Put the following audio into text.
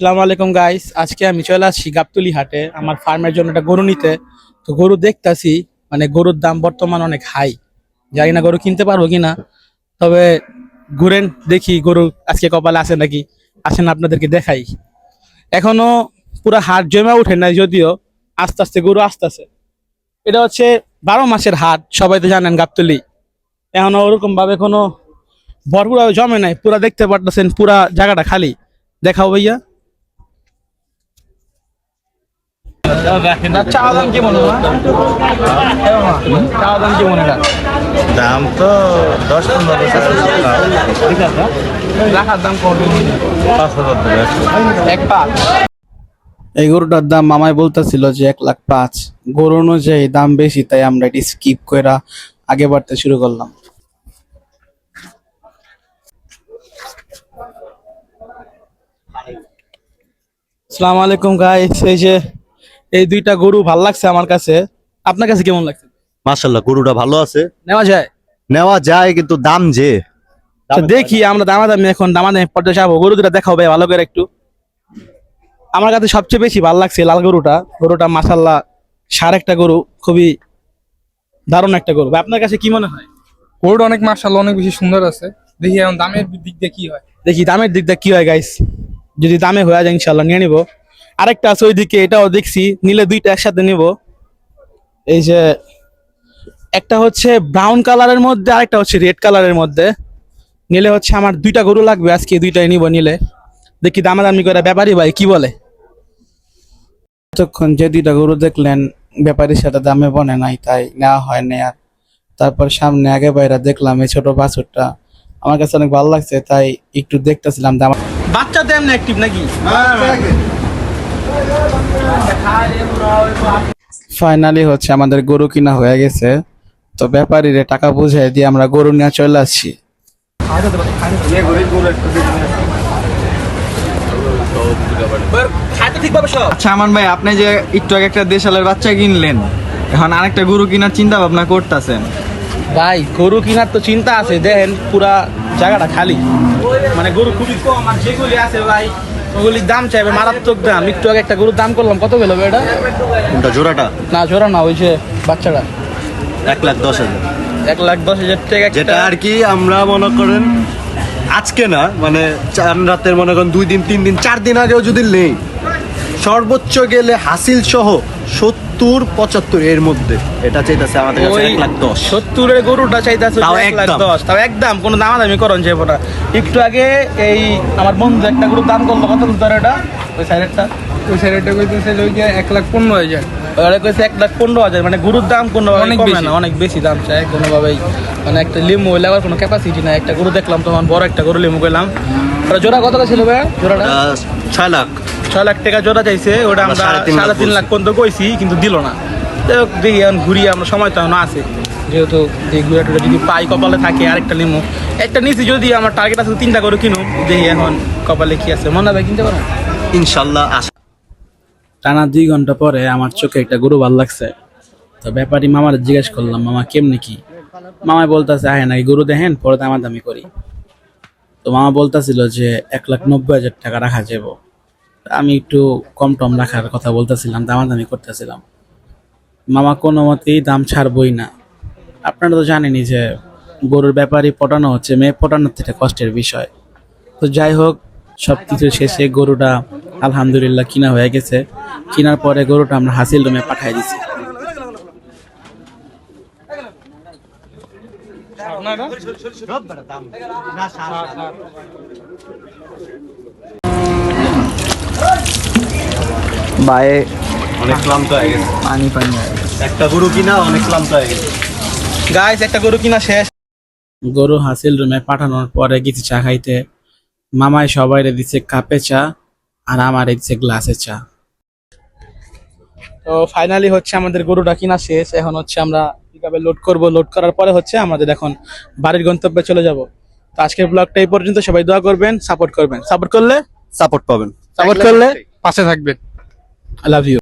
আসসালামু আলাইকুম গাইস, আজকে আমি চলে আসছি গাবতলী হাটে আমার ফার্মের জন্য একটা গরু নিতে। তো গরু দেখতাছি, মানে গরুর দাম বর্তমান অনেক হাই। জানি না গরু কিনতে পারবো কিনা, তবে ঘুরেন দেখি গরু আজকে কপালে আছে নাকি। আসেন আপনাদেরকে দেখাই। এখনো পুরো হাট জমে ওঠে নাই, যদিও আস্তে আস্তে গরু আসতেছে। এটা হচ্ছে 12 মাসের হাট, সবাই তো জানেন গাবতলী। এখনো ওরকম ভাবে কোনো ভরপুর ভাবে জমে নাই, পুরা দেখতে পারতেছেন পুরা জায়গাটা খালি। দেখাও ভাইয়া। চাওয়া দাম কেমন? চাওয়া দাম কেমন? এটা দাম তো 10-15 রাখার দাম কত? 5,000 1,5,000। এই গরুটার দাম মামাই বলতেছিল যে 1,05,000। গরু অনুযায়ী দাম বেশি, তাই আমরা এটি স্কিপ করে আগে বাড়তে শুরু করলাম। আসসালামু আলাইকুম গাইস, এই যে এই দুইটা গরু ভাল লাগছে আমার কাছে। আপনার কাছে কেমন লাগছে? মাশাআল্লাহ, গরুটা ভালো আছে, নেওয়া যায়? নেওয়া যায়, কিন্তু দাম যে আচ্ছা, দেখি আমরা দামাদামি এখন দামাদামি পর্যায়ে যাবো। গরু দুটা দেখাও ভাই ভালো করে একটু। আমার কাছে সবচেয়ে বেশি ভালো লাগছে লাল গরুটা। গরুটা মাশাআল্লাহ সার একটা গরু, খুবই দারুণ একটা গরু। ভাই, আপনার কাছে কি মনে হয়? গরুটা অনেক মাশাআল্লাহ অনেক বেশি সুন্দর আছে। দেখি এখন দামের দিক দিয়ে কি হয়। দেখি দামের দিকটা কি হয় গাইস। যদি দামে হয়ে যায় ইনশাল্লাহ নিয়ে নিবো। আরেকটা আছে ওইদিকে, এটাও দেখছি, নিলে দুইটা একসাথে নিব। এই যে একটা হচ্ছে ব্রাউন কালারের মধ্যে, আরেকটা হচ্ছে রেড কালারের মধ্যে। নিলে হচ্ছে আমার দুইটা গরু লাগবে আজকে, দুইটাই নিব নিলে। দেখি দামাদামি করে ব্যাপারী ভাই কি বলে। এতক্ষণ যে দুইটা গরু দেখলেন, ব্যাপারীর সাথে দামে বনে নাই, তাই নেওয়া হয় না। আর তারপর সামনে আগে বাইরে দেখলাম এই ছোট বাছুরটা, আমার কাছে অনেক ভালো লাগছে, তাই একটু দেখতেছিলাম দাম। বাচ্চা তো এমনি অ্যাক্টিভ নাকি? ফাইনালি হচ্ছে আমাদের গরু কিনা হয়ে গেছে। তো ব্যাপারীরে টাকা বুঝাই দিয়ে আমরা গরু নিয়ে চলে আসছি। আচ্ছা আমান ভাই, আপনি যে একটু আগে একটা দেশালের বাচ্চা কিনলেন, এখন আরেকটা গরু কেনার চিন্তা ভাবনা করতেছেন? ভাই, গরু কেনার তো চিন্তা আছে, দেখেন পুরা জায়গাটা খালি, মানে গরু খুবই কম। আর যেগুলি আছে ভাই, ওগুলির দাম চাইবে মারাত্মক দাম। একটু আগে একটা গরুর দাম করলাম, কত গেল এটা? কোনটা, জোড়াটা? না, জোড়া না, ওই যে বাচ্চাটা। 1,10,000। 1,10,000 টাকা একটা। যেটা আর কি আমরা মনে করেন আজকে না, মানে 4 রাতের মনে করেন 2 দিন 3 দিন 4 দিন আগেও যদি নেই, সর্বোচ্চ গেলে হাসিল সহ 70-75 এর মধ্যে এটা চাইতেছে আমাদের কাছে। 1,10,000 70-এর গরুটা চাইতেছে তাও 1,10,000, তাও একদম কোনো দামাদামি করন যাবো না। একটু আগে এই আমার বন্ধু একটা গরুর দাম করলো, কত বলতো এটা? ওই সাইডেরটা, ওই সাইডটা কইতেছে ওই যে 1,15,000। ওরা কইছে 1,15,000। মানে গরুর দাম কোনো অনেক কমে বেশি। না, অনেক বেশি দাম চায় কোনোভাবেই। মানে একটা লিমু হইলে আবার কোনো ক্যাপাসিটি না। একটা গরু দেখলাম তখন, বড় একটা গরু লিমু গেলাম। ওটা জোড়া কত ছিল ভাই? জোড়াটা 6 লাখ। 6 লাখ টাকা জোড়া চাইছে। ওটা আমরা 3.5 লাখ পর্যন্ত কইছি, কিন্তু দিল না। দেখি এখন ঘুরিয়ে আমরা, সময় তো এখন আছে, যেহেতু এই ঘুরাটা যদি পাই কপালে থাকে আরেকটা লিমু। একটা নিচে যদি আমার টার্গেট আছে 3টা করে কিনুম, দেখি এখন কপালে কি আছে। মনে হবে কিনতে পারো ইনশাআল্লাহ। টানা 2 ঘন্টা পরে আমার চোখে একটা গরু ভালো লাগছে। তো ব্যাপারী মামার জিজ্ঞেস করলাম, মামা কেমনি কি? মামাই বলতেছে আহে নাকি গরু দেখেন, পরে দামাদামি করি। তো মামা বলতেছিল যে 1,90,000 টাকা রাখা যাব। আমি একটু কম টম রাখার কথা বলতেছিলাম, দামাদামি করতেছিলাম। মামা কোনো মতেই দাম ছাড়বই না। আপনারা তো জানেনই যে গরুর ব্যাপারই পটানো হচ্ছে, মেয়ে পটানোর থেকে কষ্টের বিষয়। তো যাই হোক, সব কিছু শেষে গরুটা আলহামদুলিল্লাহ কিনা হয়ে গেছে। কেনার পরে গরুটা আমরা হাসিল রুমে পাঠিয়ে দিছি। ভাই অনেক ক্লান্ত হয়ে গেছে, পানি পানি একটা গরু কিনা অনেক ক্লান্ত হয়ে গেছে। গাইস, একটা গরু কিনা শেষ। গরু হাসিল রুমে পাঠানোর পরে কিছু চা খাইতে। মামাই সবাইরে দিচ্ছে কাপে চা, আর আমার দিচ্ছে গ্লাসে চা। তো ফাইনালি হচ্ছে আমাদের গরুটা কিনা শেষ। এখন হচ্ছে আমরা পিকআপে লোড করব। লোড করার পরে হচ্ছে আমাদের এখন বাড়ির গন্তব্যে চলে যাব। তো আজকের ব্লগটা এই পর্যন্ত। সবাই দোয়া করবেন, সাপোর্ট করবেন। সাপোর্ট করলে সাপোর্ট পাবেন, সাপোর্ট করলে পাশে থাকবেন। I love you.